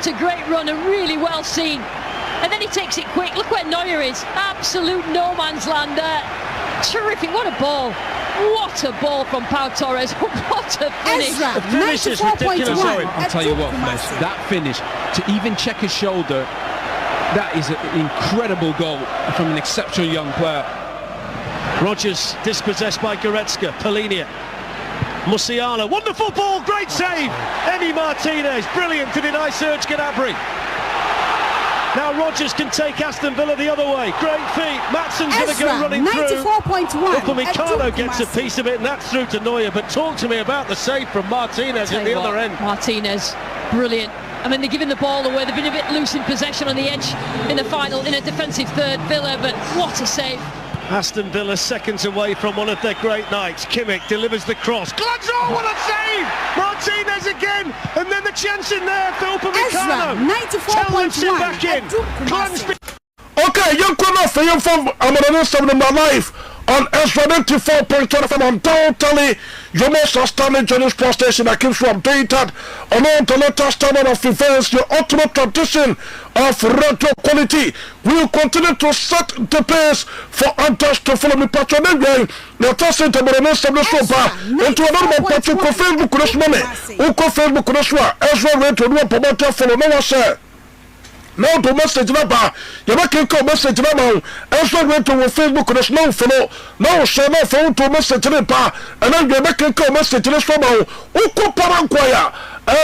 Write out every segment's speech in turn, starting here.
What a great run and really well seen. And then he takes it quick. Look where Neuer is. Absolute no man's land there. Terrific. What a ball. What a ball from Pau Torres. What a finish. The finish is ridiculous. I'll tell you what, Mesh, that finish, to even check his shoulder, that is an incredible goal from an exceptional young player. Rodgers dispossessed by Goretzka. Polinia. Musiala. Wonderful ball. Great save. Emi Martinez. Brilliant to deny Serge Gnabry. Now Rodgers can take Aston Villa the other way. Great feet. Matson's going to go running through. 94.1. Upamecano gets a piece of it, and that's through to Neuer. But talk to me about the save from Martinez at the other end. Martinez, brilliant. I mean, they're giving the ball away. They've been a bit loose in possession on the edge in the final, in a defensive third, Villa, but what a save. Aston Villa seconds away from one of their great nights. Kimmich delivers the cross. Glanzo, what a save! Martinez again, and then the chance in there for Upamecano. 94.1. Back in. Okay, you come off for you from Amaranista in my life on Ezra 94.25 on totally your most outstanding journey sports station that keeps you updated on all the latest standard of events, your ultimate tradition of radio quality. We will continue to set the pace for others to follow me patron again. Now toss it about an instant into another patron for Facebook this morning. Who Facebook this one? Ezra Radio do promoter follow no one say. Now to message number, you make a message number. Ezra went to Facebook this no follow. No share no phone to message number, and then you make a message this one. Uko Paraguaya,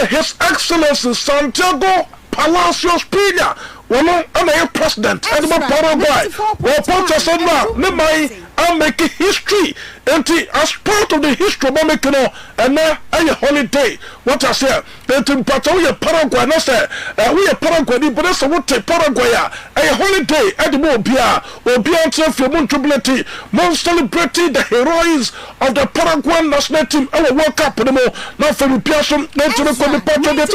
His Excellency Santiago Palacios Pina. Well, I'm a president and I'm a Paraguay. Well, Ponchasana, Nemai, I'm making history. And as part of the history of making and now a holiday. What I say, that in Patagonia, Paraguay, and I say, we are Paraguay, but that's what Paraguay, a holiday at the Mobia, or beyond self-montability, more celebrating the heroes of the Paraguayan national team. I will walk up with them all, not for the Piason, not to the Paraguay,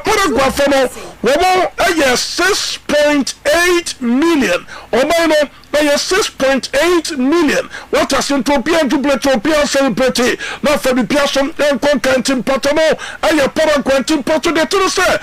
Paraguay for now, yes. 6.8 million or minor by 6.8 million. What has European European celebrity now for the Piason and Concantin Patamo and your Paraguay team Pato de say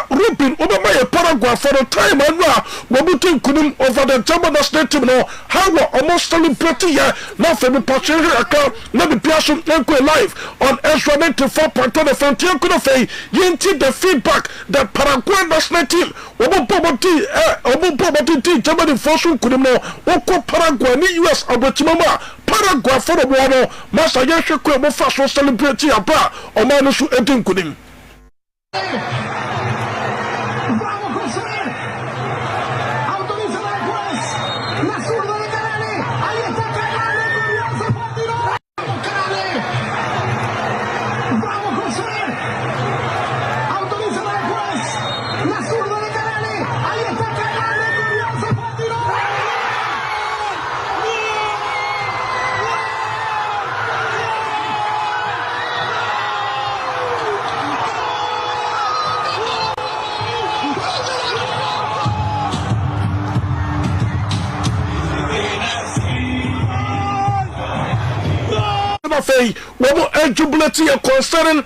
Rupin over my Paraguay for the time and Wabutin couldn't over the German national team now how almost celebrity here now for the Pato account not the Piason and live on Ezra 94.1 the frontier could have yinti the feedback that Paraguay national team Obo Poverty Germany Fortune couldn't know Oko Paraguay ni US Abatimama Paraguay for the water Master Yasha Kwebo Fashion celebrity Apa or Manusu Edin Kudim. Jubility concerning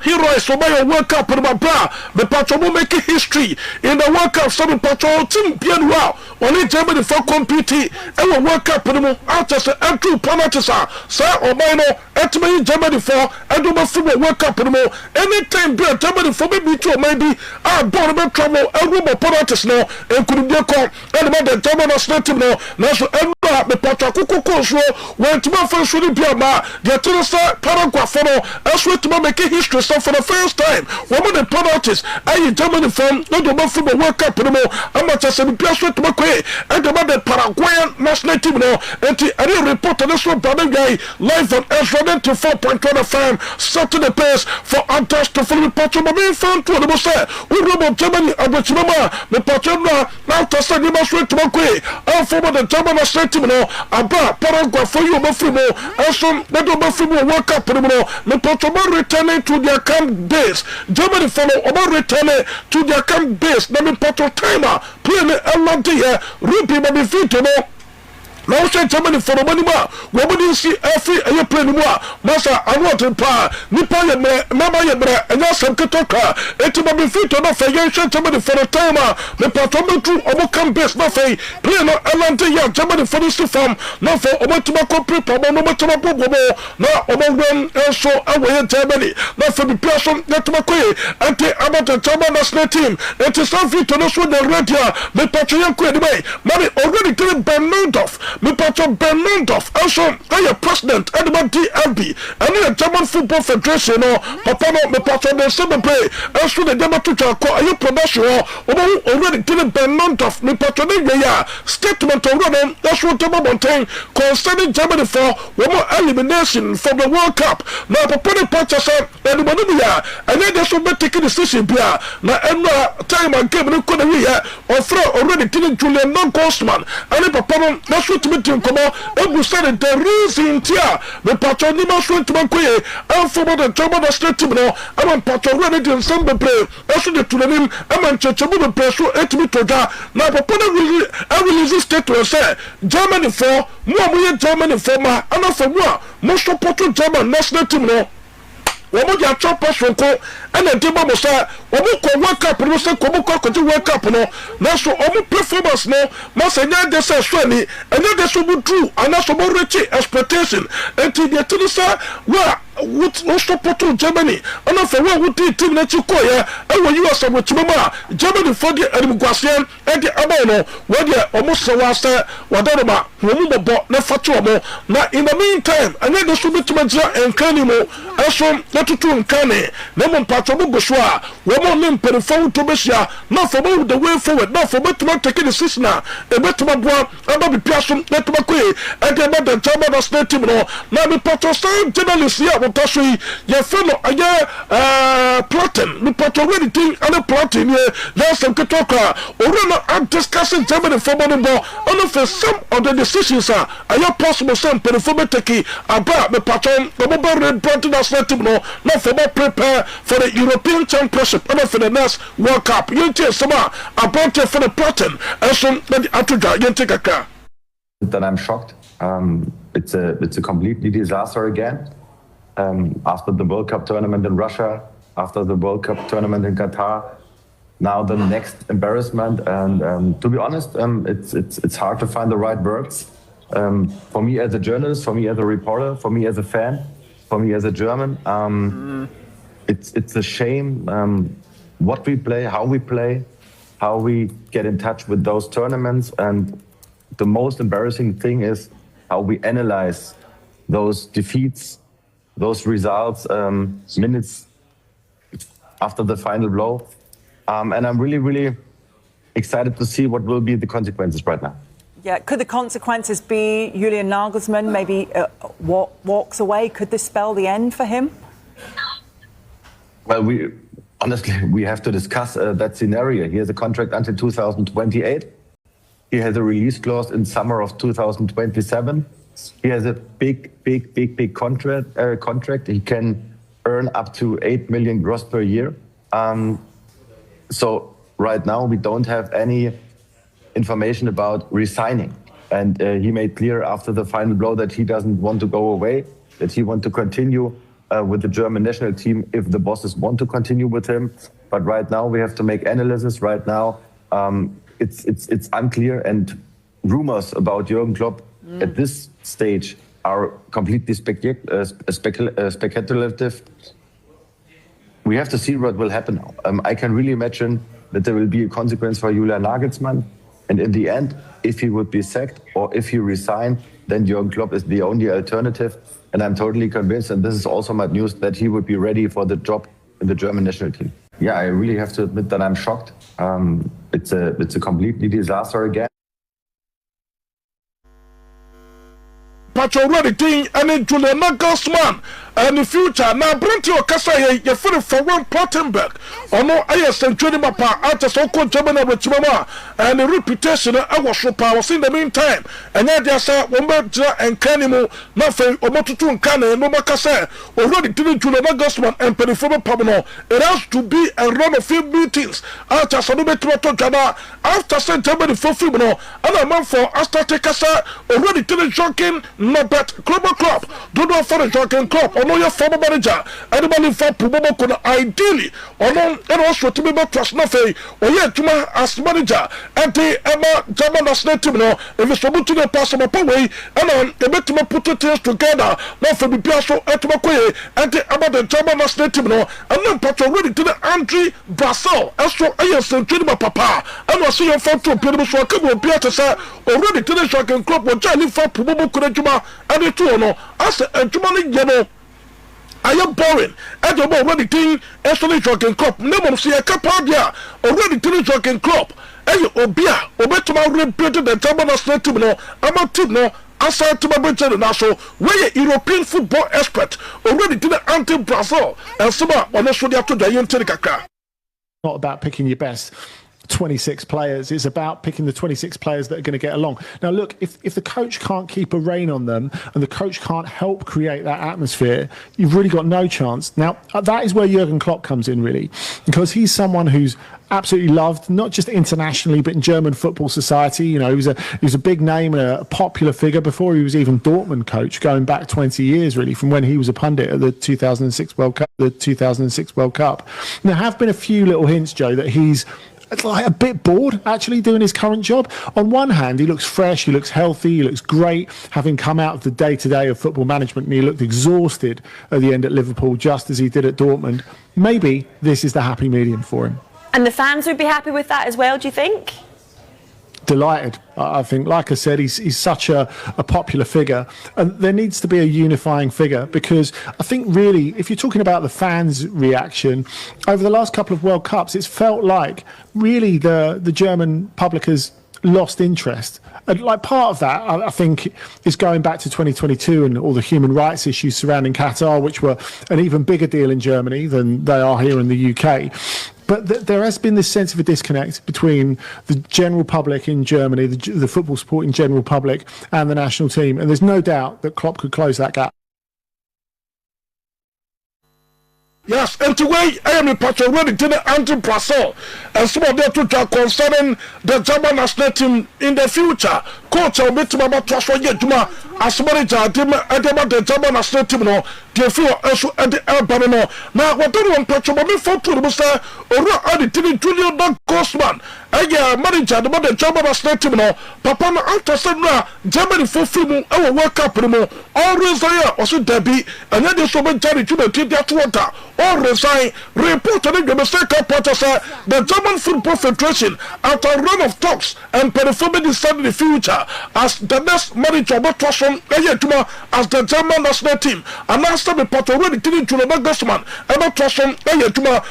heroes for my World Cup in my bra. The Patrol will make history in the World Cup. Some Patrol team bien well. Only Germany for competing and will World Cup in the artists and two penalties are Sir Omino at me Germany for and do my football World Cup in the more. Anytime be a Germany for maybe two maybe I born about trouble and room of penalties now and couldn't be a call and about the German national team now. Now so the Patrol Kuku went to my first shooting be a ma. The Paraguay for as we to make history so for the first time. One of the penalties I Germany from not the football World Cup in the more. I'm not just a to my way and about the Paraguayan national team now. And the report on this one brother guy live on Ezra 94.1 set to the pace for others to follow the Patrol. My main fan to the most we robot Germany about Chimama the Patrol now to send him straight to my way. I'll follow the German national team now about Paraguay for you Buffalo and so let the Buffalo World Cup in the more. The Portugal returning to their camp base. Germany follow about returning to their camp base. Let me Portugal timer playing a lot here. Ruby Baby Fito. Now say Germany for the money ma. We wouldn't see every a play anymore. Master, I want to pa. Nipa ye mama ye bra. And now some ketoka. It will be fit to not for young Germany for the time. The patron to omo campus no fay. Play no Atlanta ya Germany for this form. No for omo tobacco people. No omo tobacco gobo. No omo run so away Germany. No for the person that tobacco. Ante about the German national team. It is something to know so the red here. The patron anyway. Mommy already telling Bernardov. Me patron Bernardov. Also, I am president Edmund DLB. I need a German Football Federation. Papa no me patron the same play. Also the German to call a production. Already telling Bernardov. Me patron ya statement already. That's what the mountain concerning Germany for one more elimination from the World Cup. Now Papa the purchase and the and then they should be taking the decision. Now time and game no could or throw already telling Julian non-Ghostman and the Papa that's what me to come out and we said the reason here the patron ni mas went to Manquay and for the German state team no I'm patron ready to send the play that's what to him I'm Chachabu play so 8 me to that now Papa I will use state to say Germany for more Germany for my and for more support German national team no womo dia chop person ko ena debo mo sa womo ko World Cup no se ko mo ko World Cup no na so omo performance no mo se nya de se so ni enya de so bu true ana so mo reach expectation enti de tilisa wa what no support to Germany ana for wa what team na chi ko ya e wo US mo chimama Germany for the Guasian e de aba no we de omo se wa se wadaroma womo bobo na fatu omo na in the meantime enya de so bitima jia enkani mo eso tutu nkane na mo mpacho bo goswa wo mo ne mperefo to besia na for mo the way forward na for betuma take the decision e betuma boa aba bi piaso na tuma ko e de ba the German state team no na mi pato say journalist ya wo taso yi ye fellow aya Platin mi pato ready thing and Platin ye na some ketoka oro no am discussing German for mo on for some of the decisions are possible some mperefo beteki aba mi pato mo bo red Platin national team no not for more prepare for the European Championship and for the next World Cup. You take some about for the Platin and some Atuja. You take a car. That I'm shocked. It's a completely disaster again. After the World Cup tournament in Russia, after the World Cup tournament in Qatar, now the next embarrassment. And to be honest, it's hard to find the right words. For me as a journalist, for me as a reporter, for me as a fan. For me as a German, it's a shame what we play, how we get in touch with those tournaments, and the most embarrassing thing is how we analyze those defeats, those results, minutes after the final blow. And I'm really, really excited to see what will be the consequences right now. Yeah, could the consequences be Julian Nagelsmann maybe walks away? Could this spell the end for him? Well, we have to discuss that scenario. He has a contract until 2028. He has a release clause in summer of 2027. He has a big contract. He can earn up to 8 million gross per year. So right now we don't have any information about resigning, and he made clear after the final blow that he doesn't want to go away, that he wants to continue with the German national team if the bosses want to continue with him. But right now we have to make analysis. Right now it's unclear, and rumors about Jürgen Klopp at this stage are completely speculative. We have to see what will happen now. I can really imagine that there will be a consequence for Julian Nagelsmann. And in the end, if he would be sacked or if he resigned, then Jürgen Klopp is the only alternative. And I'm totally convinced, and this is also my news, that he would be ready for the job in the German national team. Yeah, I really have to admit that I'm shocked. It's a completely disaster again. Patch already thing and then Julian Nagelsmann and the future now plenty of kasa ye for one Plattenberg or no I sent training mapa after so called German with Mama and the reputation I was so powerful in the meantime and then they say Womba and Canimu nothing or Motutu and Cana and no Macasa already didn't to the Augustman and Periforma Pabno. It has to be a run of few meetings after Sanubeto Jana after St. Germany for Fibno and a month for Asta Kasa already didn't joking not that club don't know for the joking club or no your former manager anybody for Pubomo could ideally or no and also to be about trust nothing or yet to my as manager and the Emma German as native no if it's about to the possible way and the bit to put things together not for the Piasso at Makwe and the about the German as native no and then Pato ready to the Andre Brassel as so I sent to my papa and was seeing for two people so I could be at say already to the joking club or Charlie for Pubomo Kurejuma and the two no as a German yellow. I am boring. And you're already team actually jogging club. Never see a capadia already to the jogging club. And you obia, obetuma repeated the German national team. No, I'm a team. No, aside to my Britain national, where a European football expert already to the anti-Brazil and some on the Sudia to the Yuntica. Not about picking your best 26 players. It's about picking the 26 players that are going to get along. Now, look, if the coach can't keep a rein on them and the coach can't help create that atmosphere, you've really got no chance. Now, that is where Jurgen Klopp comes in, really, because he's someone who's absolutely loved, not just internationally, but in German football society. You know, he was a big name and a popular figure before he was even Dortmund coach, going back 20 years, really, from when he was a pundit at the 2006 World Cup. There have been a few little hints, Joe, that he's like a bit bored actually doing his current job. On one hand, he looks fresh, he looks healthy, he looks great, having come out of the day-to-day of football management, and he looked exhausted at the end at Liverpool, just as he did at Dortmund. Maybe this is the happy medium for him. And the fans would be happy with that as well, do you think? Delighted. I think, like I said, he's such a popular figure, and there needs to be a unifying figure, because I think really, if you're talking about the fans' reaction over the last couple of World Cups, it's felt like really the German public has lost interest. And like part of that, I think, is going back to 2022 and all the human rights issues surrounding Qatar, which were an even bigger deal in Germany than they are here in the UK. But there has been this sense of a disconnect between the general public in Germany, the football supporting general public, and the national team. And there's no doubt that Klopp could close that gap. Yes, and today I am a patron ready to the anti-Brazil and some of them to concerning the German national team in the future. Coach, I'll be to my trust for you, as manager, the German national team, no, the few also at the Alabama. Now, what do you want to me for to the sir, or I didn't Julio Doug Costman? I manager, the German national team, no, Papa, after Sandra, Germany for film, our World Cup, all resign, also Debbie, and then there's so many Jerry to the water. All resign, reported the mistake of the German Football Federation after a run of talks and performing decided the future as the next manager of as the German national team. Announced the report already to the Augustman and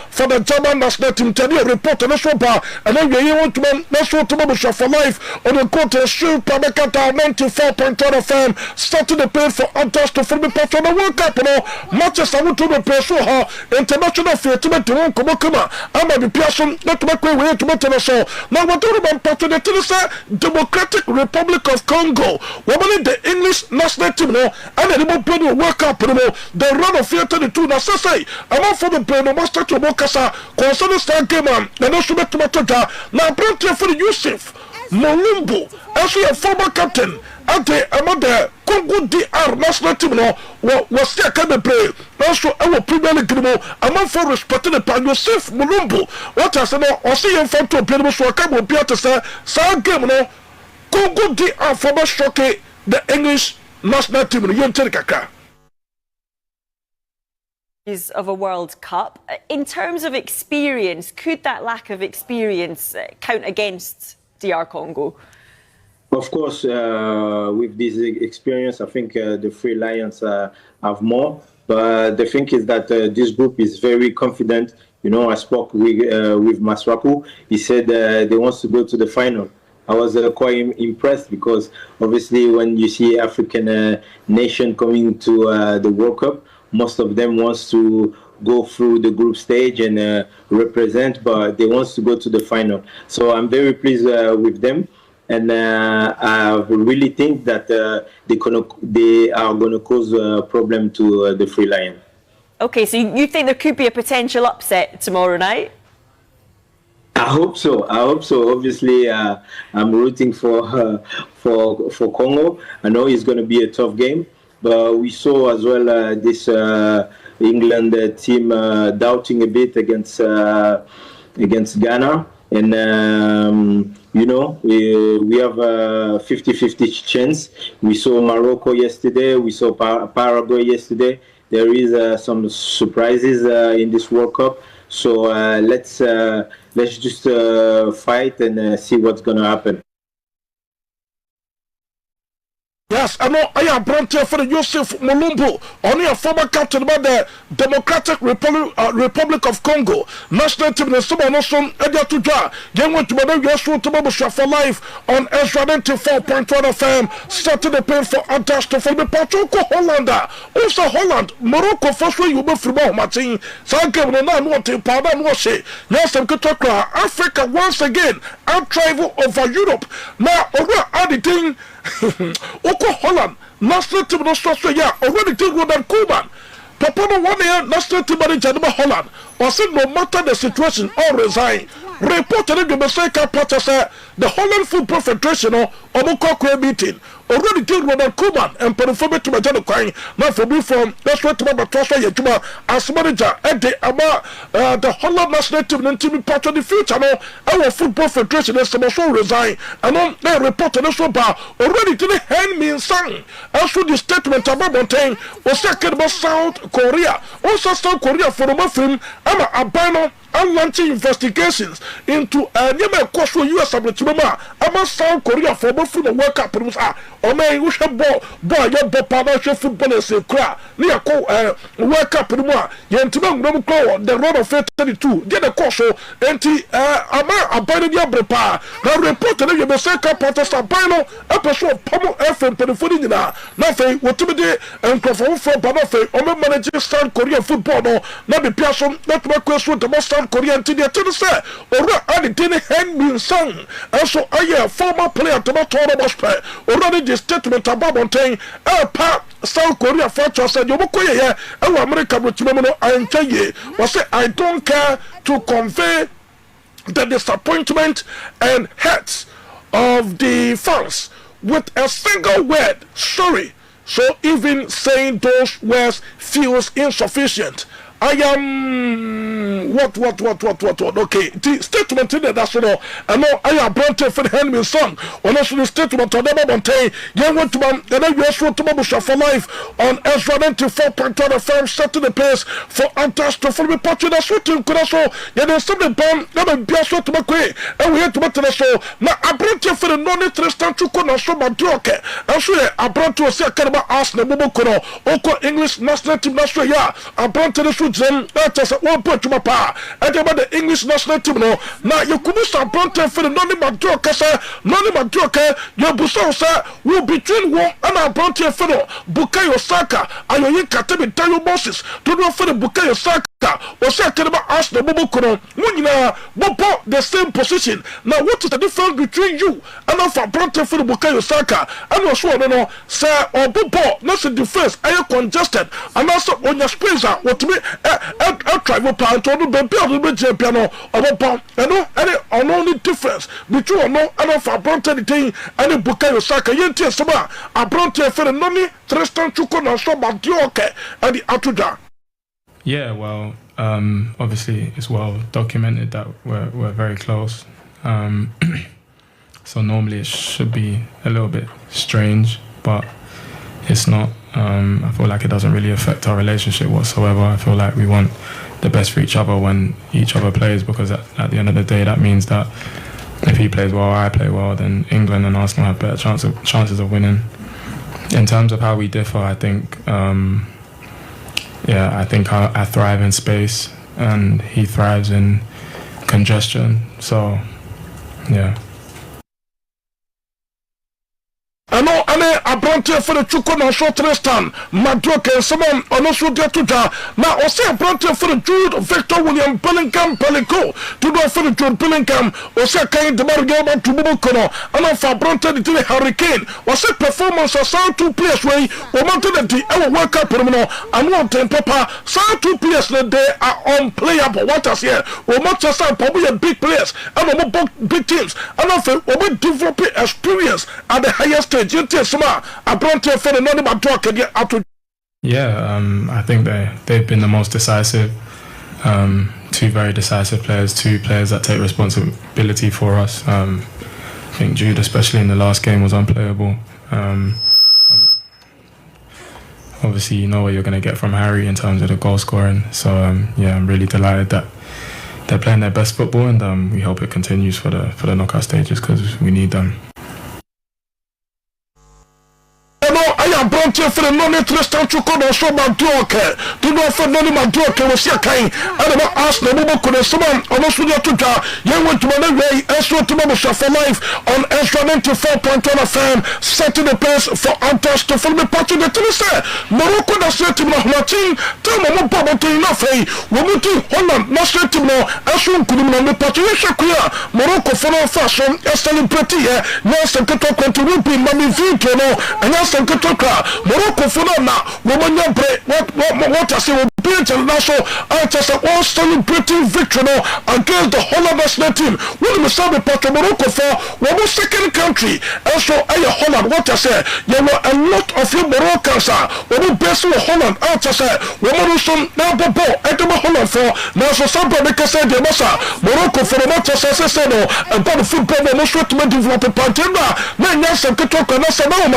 for the German national team. Tell you report on the bar and then you want to national team for life on the court and shoot Pabakata 94.1 FM starting the pay for others to film the on the World Cup. Matches I want to pay so hard. International fair to make one come I'm a person not to make way to make so now what do about the Democratic Republic of Congo woman the English national team no and the more play World Cup the run of fair to the two now say I'm out for the play no master to Mokasa concerning star game and also make to now brought for the Yusuf Molumbo actually a former captain and the Congo DR national team no was still coming play. Also, our Premier League I'm for respecting the pan Yosef Mulumbu. What I say no, or see him from to play so I can't be able to say, some game no Congo DR former shock the English national team no Yunterika. Of a World Cup. In terms of experience, could that lack of experience count against DR Congo? Of course, with this experience, I think the Three Lions have more. But the thing is that this group is very confident. You know, I spoke with Masrapu. He said they want to go to the final. I was quite impressed because obviously when you see African nation coming to the World Cup, most of them wants to go through the group stage and represent, but they wants to go to the final. So I'm very pleased with them. And I really think that they are going to cause a problem to the Free Lion. Okay, so you think there could be a potential upset tomorrow night? I hope so. Obviously, I'm rooting for Congo. I know it's going to be a tough game, but we saw as well this England team doubting a bit against Ghana. And, we have a 50-50 chance. We saw Morocco yesterday. We saw Paraguay yesterday. There is some surprises in this World Cup. So let's just fight and see what's going to happen. Yes, I know I am volunteer for the Yusuf Mulumbu, only a former captain by the Democratic Republic of Congo. National team in Subanosum, Edia Tuja, young went to Madrid, for life on Ezra 94.1 FM, started the pain for Antas to form the Pachuco Hollander. Also Holland, Morocco, first way you move from Martin, Sankem, and I want to pardon wash it. Yes, I'm good Africa once again, out travel over Europe. Now, over anything. Oko Holland, national team in Australia, already take with that Cuban. Papa no 1 year national team manager Holland, or said no matter the situation, or resign. Reported in the Messiah Pater, the Holland Football Federation or Omoko meeting. Already deal with that Cuban and perform to my general crying. Now for me from that's what my transfer Yajuma as manager at the Holland national team and team part of the future. No, our football federation is also resign. And on the report on this bar already to the hand me in sang. As for the statement about Montaigne was second about South Korea. Also South Korea for the film I'm a abano and launching investigations into a Yemen course for US Abritima. I'm a South Korea for both the World Cup. Or may we have boy, your partnership footballers in Kra, near World Cup in Moa, Yentimang Nomuko, the road of 32, get a course, and Ama abiding Yabrepa. Now reported you may say Capata Sabino, episode of Pomo FM for the Fudina, nothing, what to be there, and Crawford from Panafe, or managing South Korean football, no, not the person, not my question, the most South Korean to the Tennessee, or I didn't hand me sung. Also, I am former player to not talk about play, already the statement about Montaigne, part South Korea for said, you look here, America, which I tell you, was I don't care to convey the disappointment and hurt of the fans with a single word, sorry. So even saying those words feels insufficient. I am what okay the statement in there that's all I know I am Bronte for the hand song on also the statement on the Montaigne you went to man and then you also to Mabusha for life on Ezra 94.1 FM set to the place for Antas to follow me part of the shooting could also you know something bomb never be a sort to make way and we had to make the show now I Bronte for the non-interest to come and show my joke and so I Bronte was saying about Arsenal Mubukono Oko English national team national yeah I Bronte the that's one point to my power. And about the English national team, no. Now you could start Bronte for the non-Madoka, your Busosa will between war and our Bronte for Bukayo Saka, and your Katabi Tayo Moses, to do for the Bukayo Saka. Was talking about Arsenal Mubukono, Munina, Bobo, the same position. Now, what is the difference between you and our Bronte for the Bukayo Saka? And also, no, sir, or Bobo, not the defense, are you congested? And also on your space, what to me. A travel plan to the baby of the piano or the bomb, and only difference between no and of a Bronte thing and a Bukayo Saka. Yentia Sama, a Bronte for the Noni, Tristan Chukon, and so about Dioke and the Atuja. Yeah, well, obviously it's well documented that we're very close. So normally it should be a little bit strange, but it's not. I feel like it doesn't really affect our relationship whatsoever. I feel like we want the best for each other when each other plays, because at the end of the day that means that if he plays well or I play well, then England and Arsenal have better chances of winning. In terms of how we differ, I think I think I thrive in space and he thrives in congestion, so yeah. I know, I Bronte for the Chuko na short Tristan Madrid and someone on also get to now or say Bronte for the Jude Victor William Bellingham Pelico to do for the Jude Bellingham or say kind the Margama to Bubukono and for Bronte the Hurricane or say performance of sound 2 players way or mounted the our World Cup and one ten papa sound 2 players that they are unplayable what us here or Manchester probably big players and big teams and also we develop experience at the highest stage. You tell Suma, I brought you for the name of talk again after. Yeah, I think they've been the most decisive. 2 very decisive players, 2 players that take responsibility for us. I think Jude, especially in the last game, was unplayable. Obviously, you know what you're going to get from Harry in terms of the goal scoring. So yeah, I'm really delighted that they're playing their best football, and we hope it continues for the knockout stages because we need them. I am Bronte for the non Tristan Chuko no so Maduoke. Do not for Noni Maduoke was your kind. I don't ask the Mubuko and someone on us with your tutor. You went to Manaway, Ezra to Mabusha for life on Ezra 94.1 FM, setting the pace for Antas to film the party the Tennessee. Morocco na setting no Martin, tell me Papa to enough. Womuti Holland, na setting no Ashun Kudum the party. Morocco for no fashion, a celebrity here. Yes, and Kato contribute Mami Vito no, and yes, and Kato Morocco for now, woman, what I say will be international. I just all celebrating victory against the Holland national team. When we saw the part of Morocco for one second country, also Holland, what I say, there were a lot of you Moroccans, when we best with Holland, I just say, woman, some now Bobo, Edema Holland for now, so some people say the Massa, Morocco for the Manchester City, and about the football, no treatment developed Pantenda, man, yes, and Katoka, and Sana,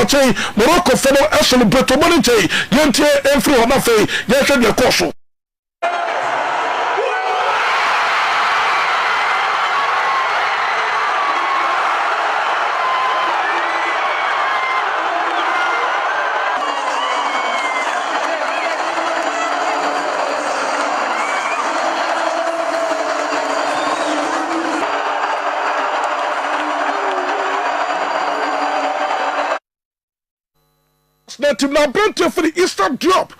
Morocco for no actually better money, Yente, and through Hanafe, yes, and your course. Now, Bronte for the Easter drop.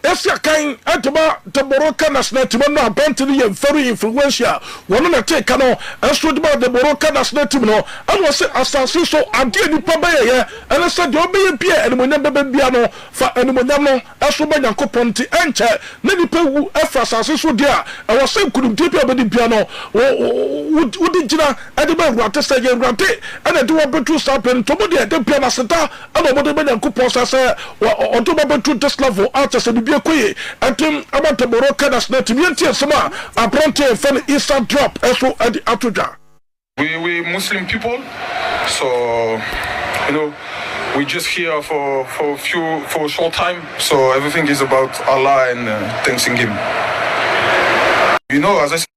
Esia kind atoma the Moroccan national team no abantini very influential one na take no enso de the Moroccan national team no and was assassin so ade ni pa ba ye and said the obey bia enimonya beba bia no fa enimonya no enso ba yankopon ti enche na ni pa wu afa assassin so dia e was say kudum ti bia be bia no wudi gina ade ba rate say ye rate and de wo betu sapen to mo de bia na seta and mo de ba yankopon say odo ba betu this level out say and about the Moroccan national team, a Bronte for Easter drop as well at the Atuja. We Muslim people, so you know we just here for a short time. So everything is about Allah and thanking Him. You know, as I said.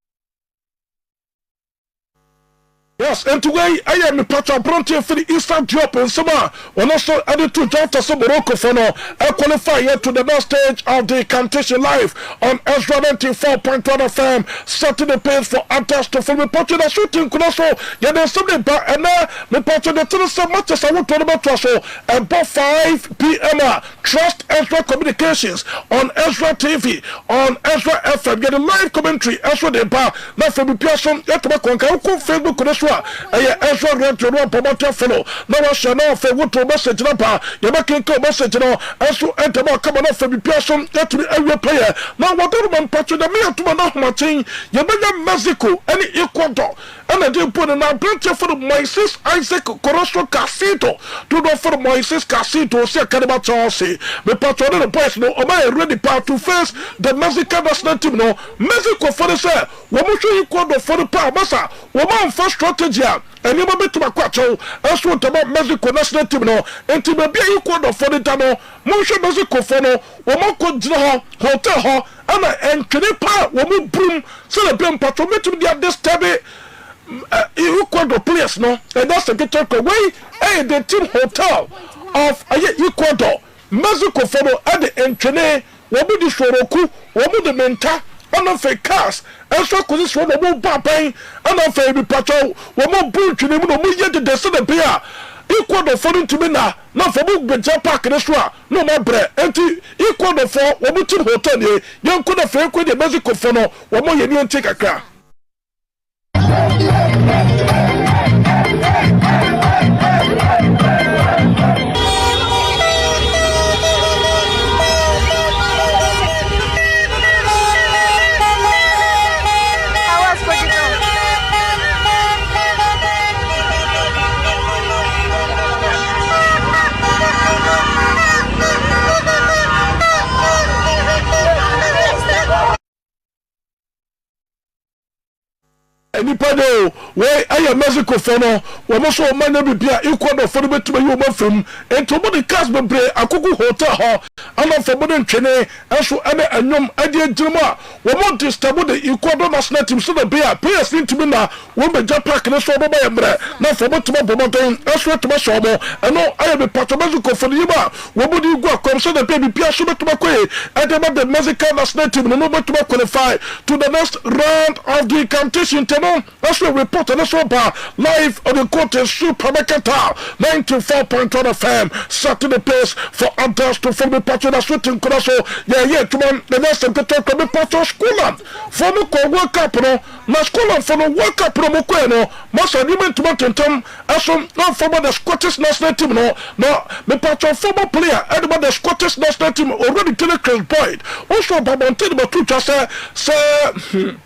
Yes, and today I am a part of Bronte for the Eastern drop and summer. When also added to Jota Morocco for now, I qualify here to the next stage of the Cantation Live on Ezra 94.1 FM, setting the pace for Antas to film a part of the shooting. Could also get there something back and now the part of the Tennessee matches I want to about Trussell about 5 p.m. Trust Ezra Communications on Ezra TV, on Ezra FM. Get a live commentary, Ezra the bar, not from the person, yet to my Facebook connection. Ezra Grant no promoter fellow no was no for what message number you making message no also enter more come on for the person that to every player now what do man patch the me to no Martin you be Mexico any Ecuador and I did put in a branch for Moises Isaac Corroso Casito to go for Moises Casito say Canada Chelsea the patron of the boys no am I ready part to face the Mexican national team no Mexico for the say we must show Ecuador for the power massa we man first strategy and you be to my quacho as what about Mexico national team no and to be Ecuador for the dano Monsho Mexico for no we man ko hotel ho and Kenepa we mu broom so the ben patron to be at this table Ecuador players no and that's the get away hey the team hotel of Ecuador Mexico for no at the entrene we be the Soroku we be the Menta and of a cars and so cause one more pain and of a patrol one more boot to the yet the descent beer Equal for to me now, not for book Benja Park in Australia, no more bread, empty equal for what we took hotel here, young could have failed with the musical phono, or more you take a car. Nipa de we aye Mexico for no we mo so man na bibia equal for betuma you ma fam ento mo de cars bebre akogu hotel ho ana for mo de ntwene enso ene anyom ade agirima we mo disturb the equal national team so the beer players need to be na we be park na so baba yemre na for mo tuma bomoton enso tuma so mo eno aye be pato Mexico for yima we mo di go akom so the baby pia so betuma kwe ade ba the Mexican national team no betuma qualify to the next round of the competition. That's what report on this bar live on the court in Supermarket 94.1 FM. Saturday place for others to form the patch of the shooting Colosso. Yeah, come on, the next time to talk to the patch of Scotland. For the call World Cup, no, Scotland for the World Cup promo, most of them to Mountain, as some not from the Scottish national team, no, the patch of former player, and about the Scottish national team already to the Chris Boyd. Also, Babantin, but two just say,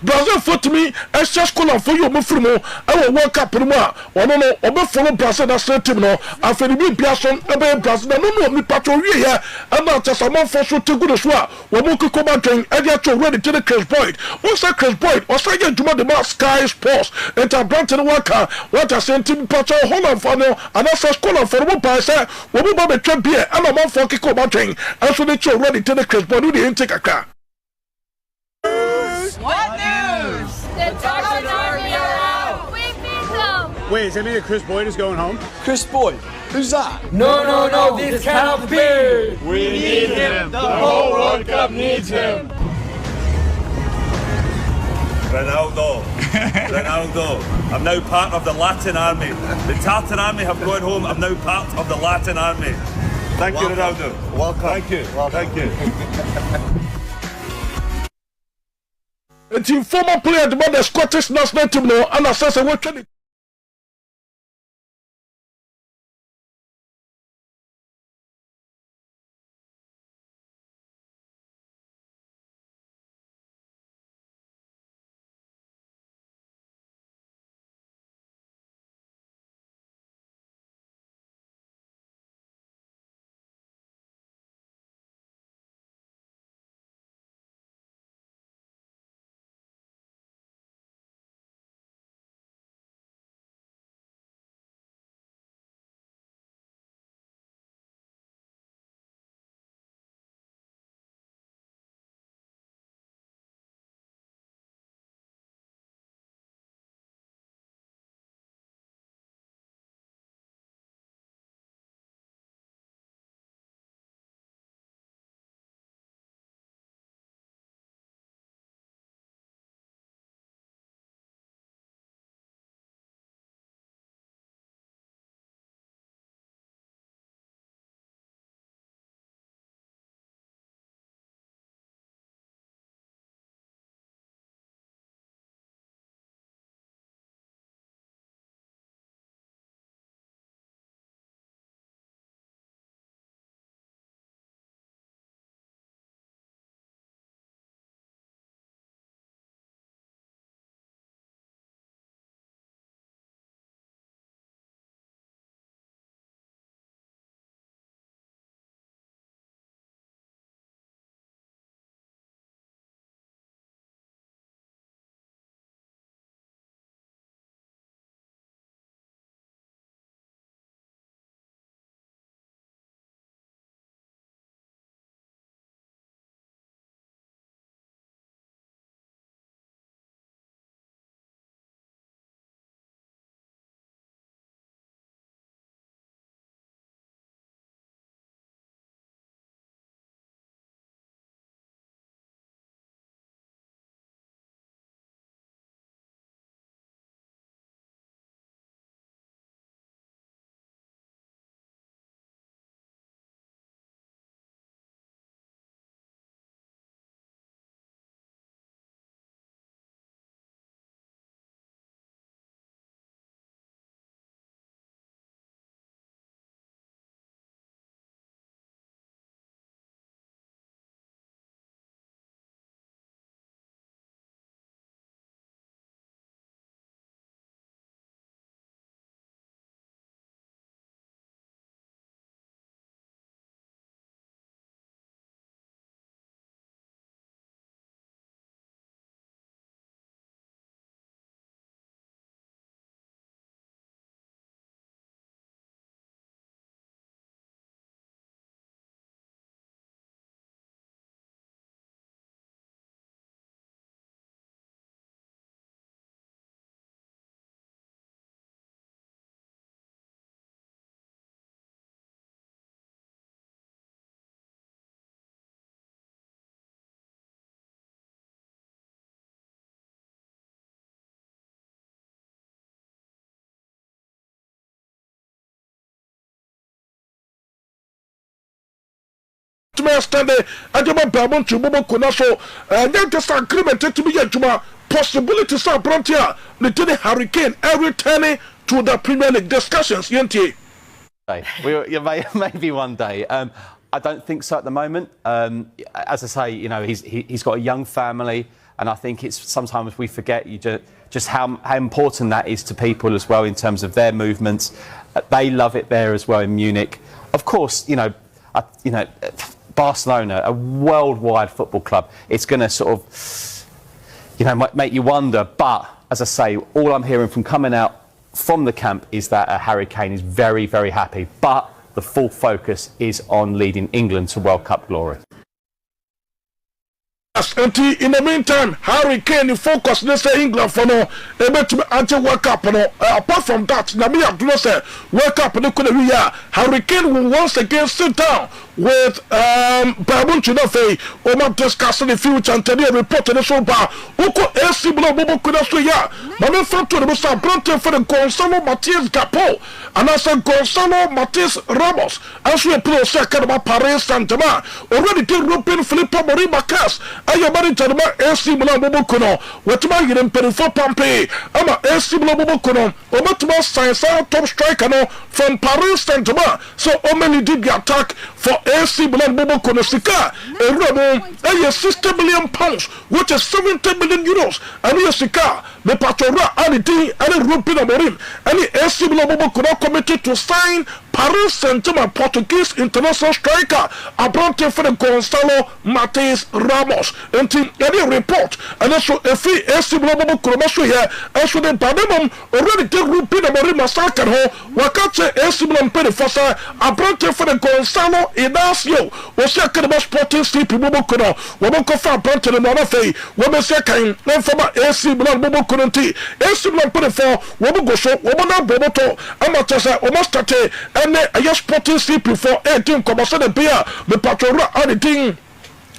Brazil for to me, as just call for you, Mufrumo. I will work up in more. One no, or follow Brazil national team. No, after the big Biason, about Brazil, no, me patrol here, and not just a month for so to good as well. When we could come and train, and yet you're ready to the Chris Boyd. What's that Chris Boyd? Or say you do the Sky Sports, and I brought in worker, what I sent him patrol Holland for no, and that's a school for the by say, when we bought a trip here, and a month for Kiko Train, and so that you're ready to the Chris Boyd, you didn't take a car. What news? The Tartan Army are out! We beat them! Wait, does that mean that Chris Boyd is going home? Chris Boyd? Who's that? No, this cannot be! We need him! The whole World Cup needs him! Ronaldo. I'm now part of the Latin Army. The Tartan Army have gone home. I'm now part of the Latin Army. Thank you, Ronaldo. Welcome. Thank you. Welcome. Thank you. A team former player about the Scottish national team now, and I says, "What can it?" to me stand there ajama babon to bobo kuna so then just agreement to be juma possibility sa frontier the Hurricane returning to the Premier League discussions yenti. Maybe one day. I don't think so at the moment. As I say, you know, he's got a young family, and I think it's sometimes we forget just how important that is to people as well in terms of their movements. They love it there as well in Munich. Of course, Barcelona, a worldwide football club, it's going to sort of, make you wonder. But as I say, all I'm hearing from coming out from the camp is that Harry Kane is very, very happy. But the full focus is on leading England to World Cup glory. In the meantime, Harry Kane focus let's say England for no until World Cup. Apart from that, Nami Abdullah said World Cup Harry Kane will once again sit down with Babun Chinafe Omar discussing the future and today reported the show bar Oko AC Blo Bobo Kudasoya Mami Fanto the Musa Bronte for the Gonzalo Matias Gapo and I said Gonzalo Matias Ramos as we play second about Paris Saint-Germain already did Ruben Philippe Moriba Cas Ayabari Tanama AC Blo Bobo Kuno Wetma Yidem Perifo Pompe Ama AC Blo Bobo Kuno Omatuma Science top striker no from Paris Saint-Germain so Omeni did the attack for AC Milan Bobo Konosika, a rubble, a 60 million pounds, which is 70 million euros, and a Sika, the Patora, Anity, and a Rupin Amorim, and the AC Milan Bobo Kono committed to sign Paris Saint-Germain Portuguese international striker, Abrante for the Gonzalo Matias Ramos, and any report, and also a free AC Milan Bobo Kono here, as with the Bademum, already did Rupin Amorim Massacre, Wakache AC Milan Perifosa, Abrante for the Gonzalo Inacio, was a kind of sporting sleepy Bobo Kono, Waboko for Abrante and Manafe, Wabasaka, and from AC Milan Bobo Konoti, AC Milan Perifor, Wabogo, Wabana Boboto, Amatasa, Omastate, and a sporting sleepy for 18 Comasana Beer, the Patora Aditing.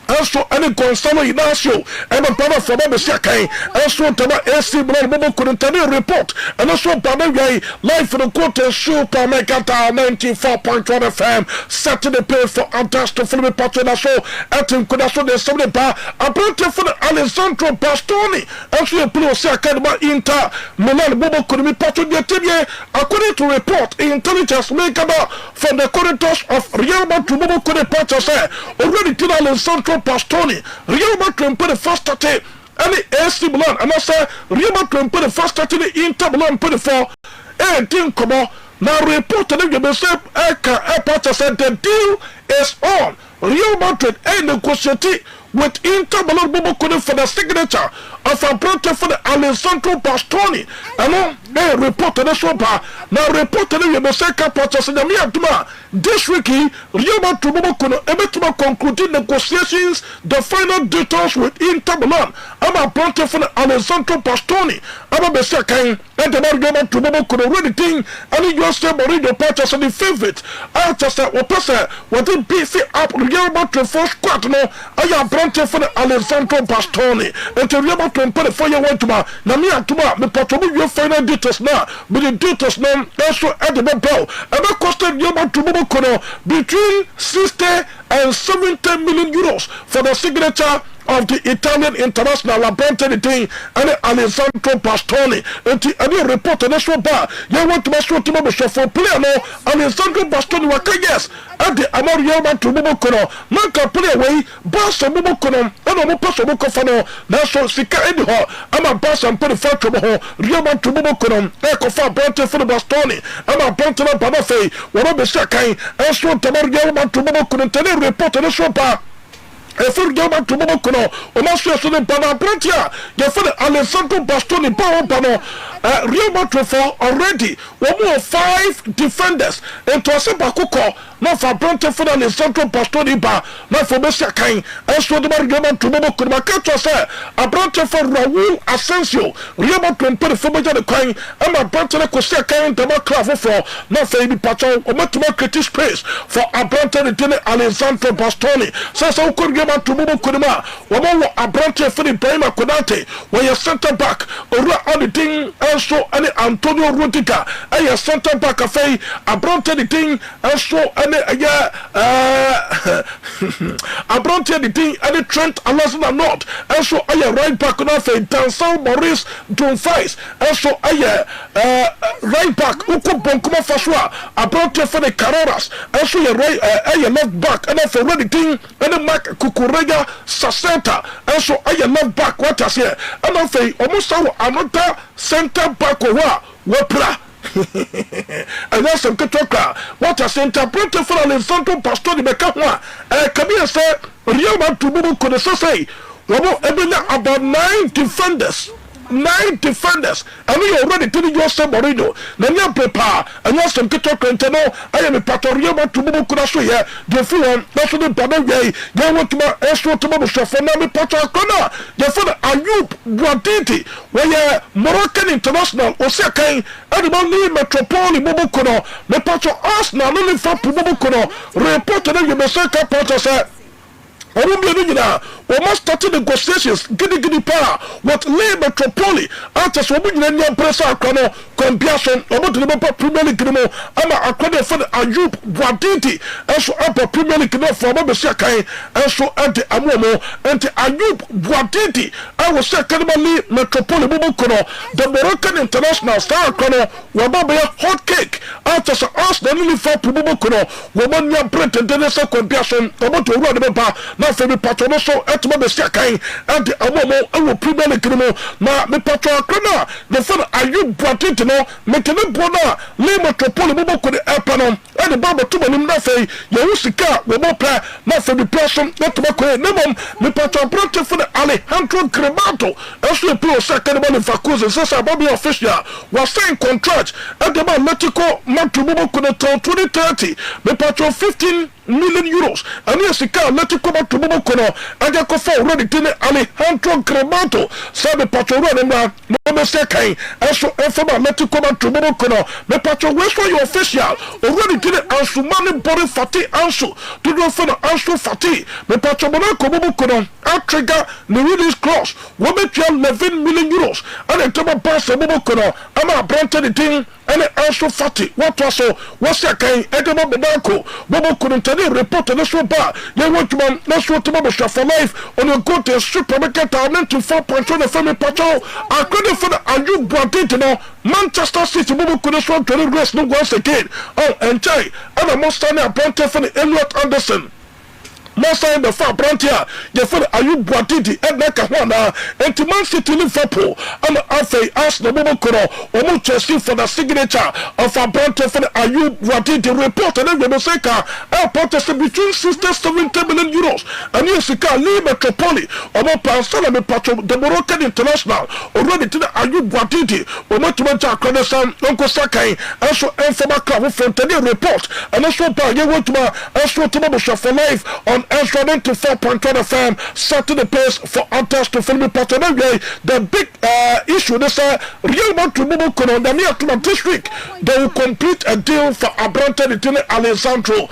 Also, any Gonzalo Inacio, and a brother for Babasakai, also Tama AC Milan Bobo couldn't report, and also Banaway, live for the quarter, Super Megata 94.1 FM, Saturday pay for Antasto Philip Patona show, at him could also the 70 bar, a brother for the Alessandro Bastoni, also a plus Academy Inter, Milan Bobo could be part of the TV, according to report, intelligence Megata from the corridors of Real Madrid Bobo could report already to Alessandro Bastoni, Real Madrid put the first 30, and the AC Milan, and I say Real Madrid put the first 30, the Inter Milan put the 4, and didn't come on. Now, reported the Eka said the deal is on. Real Madrid and negotiating with Inter Milan Bobo for the signature of a brother for the Alessandro Bastoni. And they reported the show bar. Now reported the Yabaseka purchase in the Miyatuma. This week, Real Madrid Bobo Emetuma concluded negotiations, the final details with Inter Milan. I'm a brother for the Alessandro Bastoni. I'm a Besaka and the Real Madrid Bobo already think and you say Mourinho purchase the favorite. I just said, what did beef up Real Madrid for squad? No, I am brother for the Alessandro Bastoni. And the Real Madrid put the fire went to my Namia, the Patobu, your final details now, but the details now also at the bell. And that costed Real Madrid between 60 and 70 million euros for the signature of the Italian international Labrante thing and Alessandro Bastoni. And the report on the bar, you want to make sure to be for player no Alessandro Bastoni waka yes at the Amario to Bobokono, Manka play away, Bassa Bobokono, and a Mopaso Bocofano, National Sika Ediho, I'm a bass and put a fat trouble, Real to Bobokono, Ecofa Brante for the Bastoni, I'm a Brante Banafe, whatever Sakai, and so Tamario to Bobokono, and the report on the bar. If you go to Mokono, or Master to the Banabrantia, you find Alessandro Bastoni Pano, Real Madrid for already 5 defenders, and to a Sabacuco, not for Brante for Alessandro Bastoni Bar, not for Messia Kain, and so the Margaman to Mokono, Macato say, a Brante for Raul Asensio, Real Madrid put the Fumaja the Kain, and my Brante Cosia Kain, the Maclavo for, not for any patron, or Matuma Critics Space for a Brante the Alessandro Bastoni, says so could to Bobo Kunima, Wamo Abrante for the Brahma Konate, where your center back, or on the thing, also any Antonio Rudiger a center back afei abronte the thing also any abronte the thing any Trent Alexander-Arnold also a right back na afei Denzel Maurice Dumfries also a right back uko bonkuma faswa abronte for the Carreras also a right a left back and for the thing and Mark Cucurella Sacenta also a left back what I say and afei almost another center back wapra and that's some ketoka what a center printer for Alessandro Bastoni Becca Kabia said Real Madrid could say about 9 defenders and we already telling you some Morino Nanya prepare and you some ketoka I am a Patoria to could show here the film that's the Banaway you want to extra to Shafana Patacona you for Ayub Guaditi where Moroccan International Osaka and Mali Metropoli Mobukono me Pato Arsenal only for Mobukono reported you Messaka Pato said almost started negotiations giddy power with Le Metropoli after so many pressure combiation about the Premier League ama according for Ayub Guaditi and so upper Premier League for Mabesaka and so at the Amomo and Ayub Guaditi I was second Le Metropoli Mobukono the Moroccan International star kono wababa hot cake after so Arsenal only for Mobukono woman ya Brent and Denisa combiation about to run the na femi patrono so etuma be siakan and amomo ewo Premier League no na me patro akona the fun Ayub Guaditi no metene bona Le Metropoli Mobukono epano and baba tuma nim na fei ye usika we mo pa na femi person etuma ko nemom me patro protect for Alejandro Cremato also play second ball in Facuza sasa baby official was sign contract at the Atletico Madrid Mobukono 2030 me patro 15 million euros and yes ka Atletico Madrid Mobukono and go for already tene Alejandro Cremato sabe patro na me second also from Atletico Madrid Mobukono me patro where's your official already tene Ansumani Bori Fati Ansu to do for Ansu Fati me patro Monaco Mobukono a trigger the release clause we bet you 11 million euros and the table pass Mobukono ama Brent the thing and Ansu Fati what was so what's your kind Edemo Monaco Mobukono tene report on the show bar you want to man let's show to Mabesha for life on your go to supermarket and to 4.1 family patrol according for the Ayub Guaditi no Manchester City Mobukono so to rest no once again oh enjoy and a most standing appointed for the Elliot Anderson most time the far frontier you for Ayub Guaditi and Nakahwana and Man City Liverpool and Alfei Arsenal Mobukono or Chelsea for the signature of a Bronte for the Ayub Guaditi report and then Moseka protested between 70 million euros and Yesika Le Metropoli or Pansala Patro the Moroccan International already to the Ayub Guaditi or Motumaja Cronesan Uncle Sakai also informal club from today report and also by you want to also to Mabusha for life on Ezra to 4.1 FM setting the pace for others to film the big issue this Real Madrid Mobukono the near to this week they will complete a deal for Abrante Alessandro